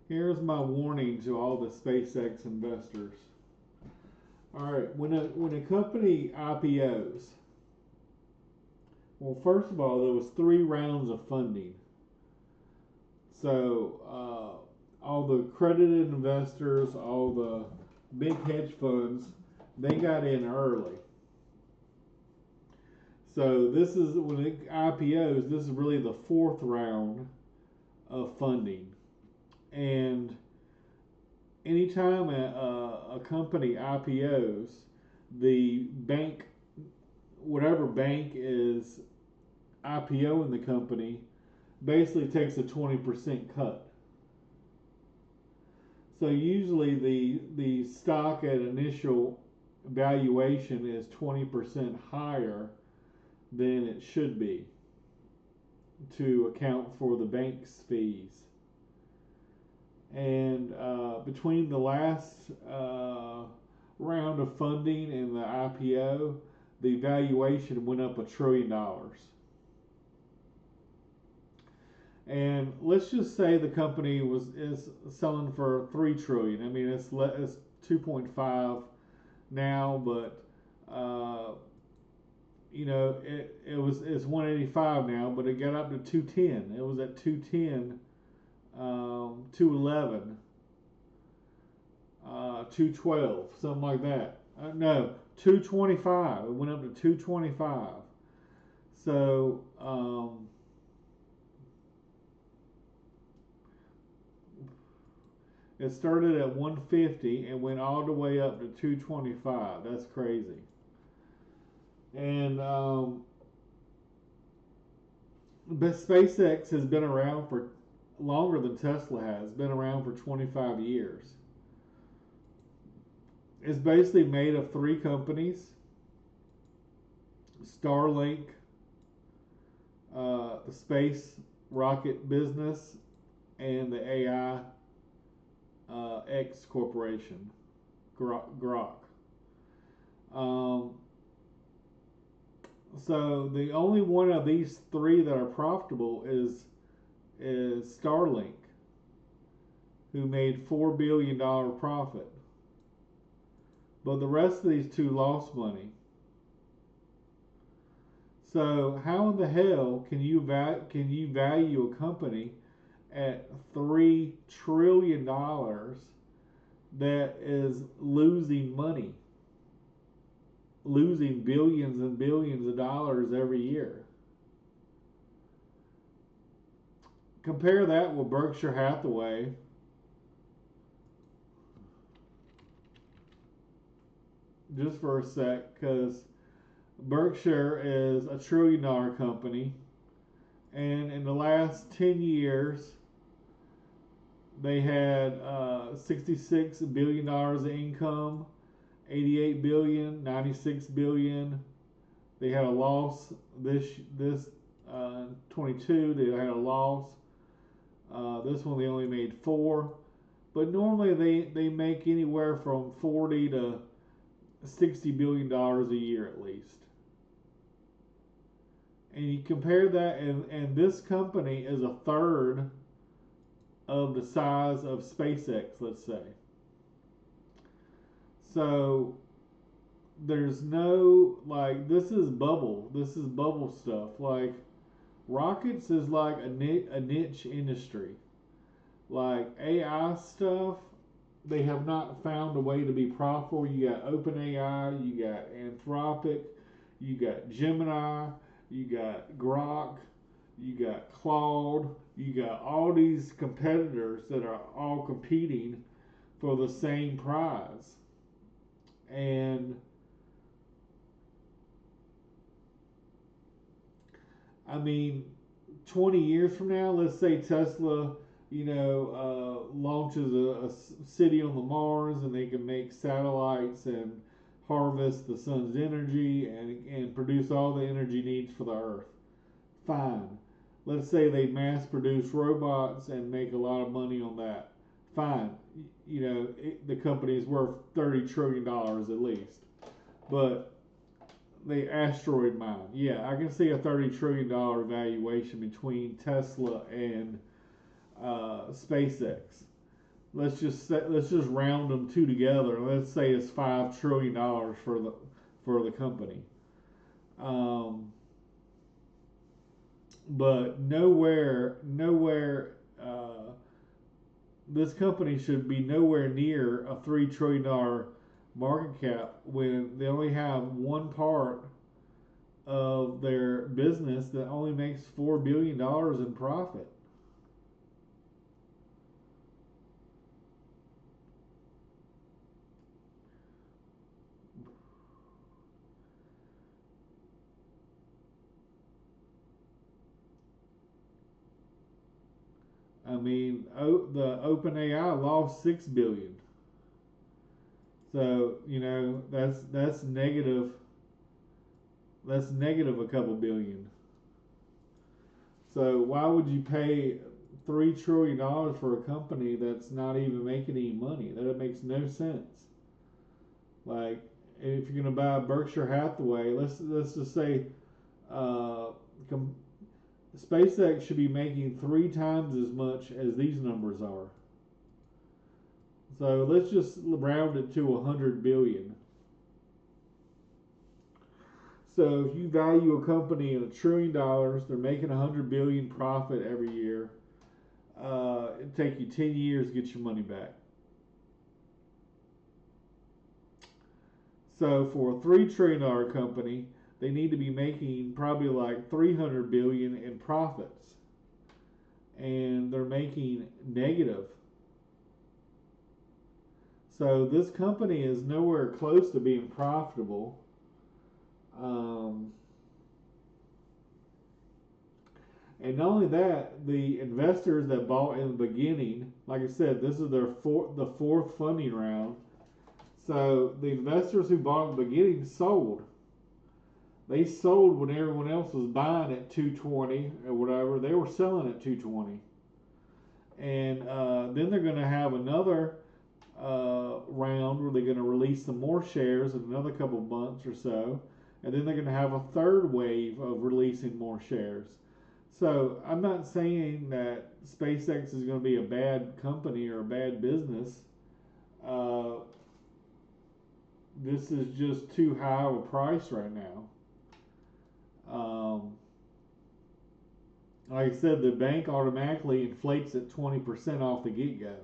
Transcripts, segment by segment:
Here's my warning to all the SpaceX investors. All right, when a company IPOs, well, first of all, there was 3 rounds of funding. So all the accredited investors, all the big hedge funds, they got in early. So this is when it IPOs. This is really the 4th round of funding, and anytime a company IPOs, the bank, whatever bank is IPOing the company, basically takes a 20% cut. So usually the stock at initial valuation is 20% higher than it should be to account for the bank's fees. And between the last round of funding and the IPO, the valuation went up $1 trillion. And let's just say the company is selling for 3 trillion. I mean, it's 2.5 now, but it's 185 now, but it got up to 210. It was at 210, 211, 212, something like that. No, 225. It went up to 225. So it started at 150 and went all the way up to 225. That's crazy. And but SpaceX has been around for longer than Tesla has. Been around for 25 years. It's basically made of 3 companies: Starlink, the space rocket business, and the AI X Corporation, Grok. Um, so the only one of these 3 that are profitable is Starlink, who made $4 billion profit. But the rest of these 2 lost money. So how in the hell can you value a company at $3 trillion that is losing money, losing billions and billions of dollars every year? Compare that with Berkshire Hathaway, just for a sec, because Berkshire is a $1 trillion company, and in the last 10 years, they had $66 billion of income, 88 billion, 96 billion. They had a loss this 22. They had a loss. This one they only made 4, but normally they make anywhere from 40 to $60 billion a year at least. And you compare that, and this company is a third of the size of SpaceX, let's say. So there's no, like, this is bubble stuff. Like, rockets is like a niche industry. Like AI stuff, they have not found a way to be profitable. You got OpenAI, you got Anthropic, you got Gemini, you got Grok, you got Claude, you got all these competitors that are all competing for the same prize. And I mean, 20 years from now, let's say Tesla, launches a city on the Mars, and they can make satellites and harvest the sun's energy and produce all the energy needs for the Earth. Fine. Let's say they mass produce robots and make a lot of money on that. Fine. The company is worth $30 trillion at least. But the asteroid mine. Yeah, I can see a $30 trillion valuation between Tesla and SpaceX. let's just round them two together. Let's say it's $5 trillion for the company. Um, but nowhere, this company should be nowhere near a $3 trillion market cap when they only have one part of their business that only makes $4 billion in profit. I mean, the OpenAI lost $6 billion. So that's negative. That's negative a couple billion. So why would you pay $3 trillion for a company that's not even making any money? That makes no sense. Like, if you're gonna buy Berkshire Hathaway, let's just say uh, com- SpaceX should be making 3 times as much as these numbers are. So let's just round it to 100 billion. So if you value a company at $1 trillion, they're making 100 billion profit every year. It'd take you 10 years to get your money back. So for a $3 trillion company, they need to be making probably like 300 billion in profits, and they're making negative. So this company is nowhere close to being profitable. Um, and not only that, the investors that bought in the beginning, like I said, this is the fourth funding round. So the investors who bought in the beginning sold. They sold when everyone else was buying at 220 or whatever. They were selling at 220, and then they're going to have another round where they're going to release some more shares in another couple of months or so, and then they're going to have a third wave of releasing more shares. So I'm not saying that SpaceX is going to be a bad company or a bad business. Uh, this is just too high of a price right now. Um, like I said, the bank automatically inflates at 20% off the get go.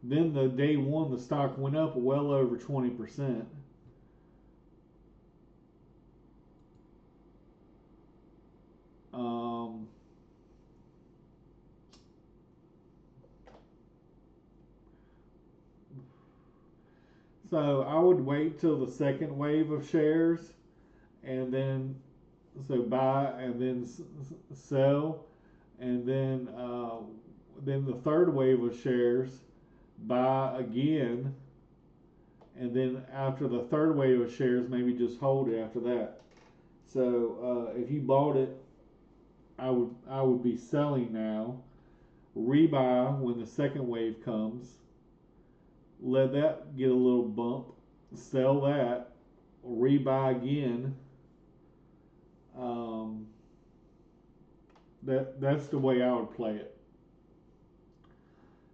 Then the day one, the stock went up well over 20%. Um, so I would wait till the second wave of shares, and then so buy and then sell, and then the third wave of shares, buy again, and then after the third wave of shares, maybe just hold it after that. So if you bought it, I would be selling now, rebuy when the second wave comes, let that get a little bump, sell that, rebuy again. Um, that's the way I would play it.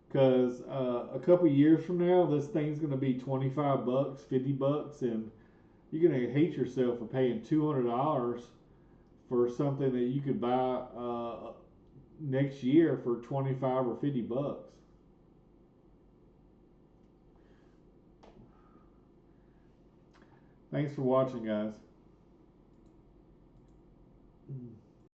Because a couple years from now, this thing's going to be $25, $50, and you're going to hate yourself for paying $200 for something that you could buy next year for 25 or $50. Thanks for watching, guys.